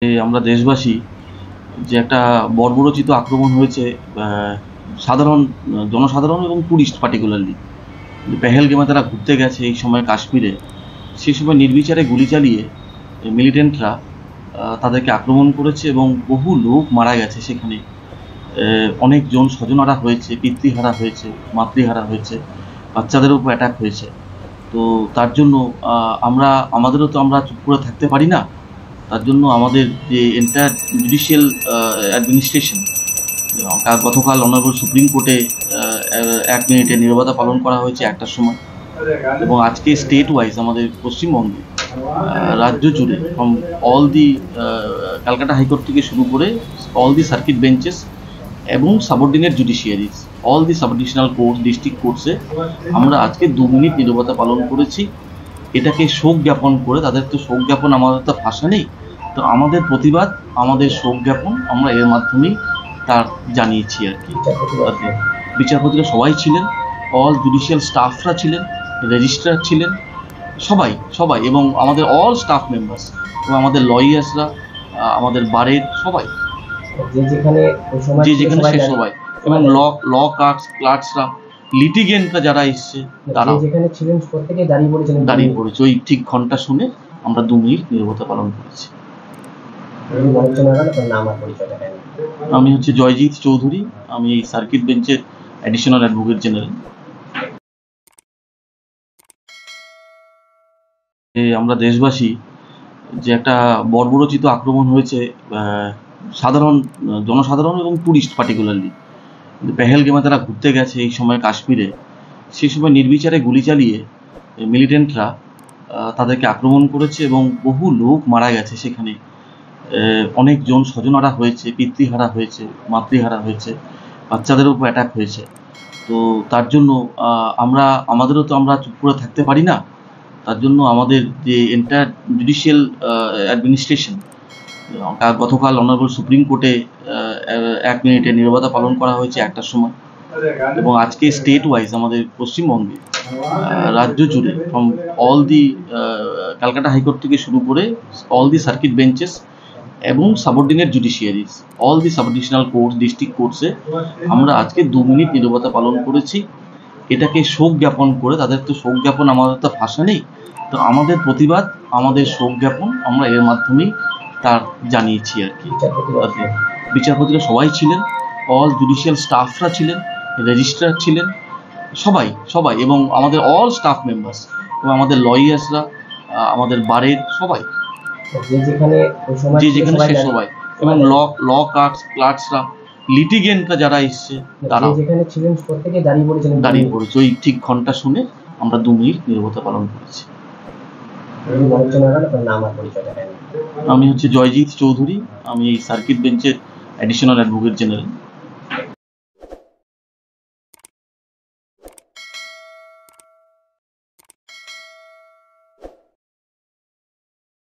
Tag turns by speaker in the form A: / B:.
A: আমরা দেশবাসী যে একটা বর্বরোচিত আক্রমণ হয়েছে সাধারণ জনসাধারণ এবং টুরিস্ট পার্টিকুলারলি পেহেলগামে তারা ঘুরতে গেছে এই সময় কাশ্মীরে, সেই সময় নির্বিচারে গুলি চালিয়ে মিলিটেন্টরা তাদেরকে আক্রমণ করেছে এবং বহু লোক মারা গেছে সেখানে। অনেকজন স্বজনহারা হয়েছে, পিতৃহারা হয়েছে, মাতৃহারা হয়েছে, বাচ্চাদের উপর অ্যাটাক হয়েছে। তো তার জন্য আমাদেরও তো আমরা চুপ করে থাকতে পারি না। তার জন্য আমাদের যে এন্টায়ার জুডিশিয়াল অ্যাডমিনিস্ট্রেশন, গতকাল অনারেবল সুপ্রিম কোর্টে 1 মিনিটে নীরবতা পালন করা হয়েছে 1টার সময়, এবং আজকে স্টেট ওয়াইজ আমাদের পশ্চিমবঙ্গে রাজ্য জুড়ে from all the Calcutta high court থেকে শুরু করে অল দি সার্কিট বেঞ্চেস এবং subordinate judiciaries, all the subdivisional court, district কোর্টসে আমরা আজকে 2 মিনিট নীরবতা পালন করেছি। এটাকে শোক জ্ঞাপন করে, তাদের তো শোক জ্ঞাপন, আমাদের তো ভাষা নেই, তো আমাদের প্রতিবাদ, আমাদের শোক জ্ঞাপন আমরা এর মাধ্যমেই তার জানিয়েছি আর কি। বিচারপতিরা সবাই ছিলেন, অল জুডিশিয়াল স্টাফরা ছিলেন, রেজিস্ট্রার ছিলেন, সবাই এবং আমাদের অল স্টাফ মেম্বার্স এবং আমাদের লয়ার্সরা, আমাদের বারের সবাই, যে যেখানে সে সবাই, এবং ল ক্লার্কসরা, লিটিগেন্টরা যারা এসছে তারা দাঁড়িয়ে পড়েছে। ওই ঠিক ঘন্টা শুনে আমরা 2 মিনিট নীরবতা পালন করেছি। আমি হচ্ছে জয়জিৎ চৌধুরী, আমি এই সার্কিট বেঞ্চের অ্যাডিশনাল অ্যাডভোকেট জেনারেল। আমরা দেশবাসী যে একটা বর্বরোচিত আক্রমণ হয়েছে সাধারণ জনসাধারণ এবং টুরিস্ট পার্টিকুলারলি পেহেলগামে তারা ঘুরতে গেছে এই সময় কাশ্মীরে, সেই সময় নির্বিচারে গুলি চালিয়ে মিলিটেন্টরা তাদেরকে আক্রমণ করেছে এবং বহু লোক মারা গেছে সেখানে। অনেকজন স্বজনহারা হয়েছে, পিতৃহারা হয়েছে, মাতৃহারা হয়েছে, বাচ্চাদের উপর অ্যাটাক হয়েছে। তো তার জন্য আমাদেরও তো আমরা চুপ করে থাকতে পারি না। তার জন্য আমাদের যে এন্টায়ার জুডিশিয়াল অ্যাডমিনিস্ট্রেশন, গতকাল অনারেবল সুপ্রিম কোর্টে 1 মিনিটে নীরবতা পালন করা হয়েছে 1টার সময়, এবং আজকে স্টেট ওয়াইজ আমাদের পশ্চিমবঙ্গে রাজ্য জুড়ে from all the Calcutta high court থেকে শুরু করে অল দি সার্কিট বেঞ্চেস এবং subordinate judiciaries, all the subdivisional court, district কোর্টসে আমরা আজকে 2 মিনিট নীরবতা পালন করেছি। এটাকে শোক জ্ঞাপন করে, তাদের তো শোক জ্ঞাপন, আমাদের তো ভাষা নেই, তো আমাদের প্রতিবাদ, আমাদের শোক জ্ঞাপন আমরা এর মাধ্যমেই তার জানিয়েছি আর কি। বিচারপতিরা সবাই ছিলেন, অল জুডিশিয়াল স্টাফরা ছিলেন, রেজিস্ট্রার ছিলেন, সবাই এবং আমাদের অল স্টাফ মেম্বার্স এবং আমাদের লয়ার্সরা, আমাদের বারের সবাই, যে যেখানে সে সবাই, এবং ল ক্লার্কসরা, লিটিগেন্টরা যারা এসছে তারা দাঁড়িয়ে পড়েছে। ওই ঠিক ঘন্টা শুনে আমরা 2 মিনিট নীরবতা পালন করেছি। আমি হচ্ছে জয়জিৎ চৌধুরী, আমি এই সার্কিট বেঞ্চের অ্যাডিশনাল অ্যাডভোকেট জেনারেল।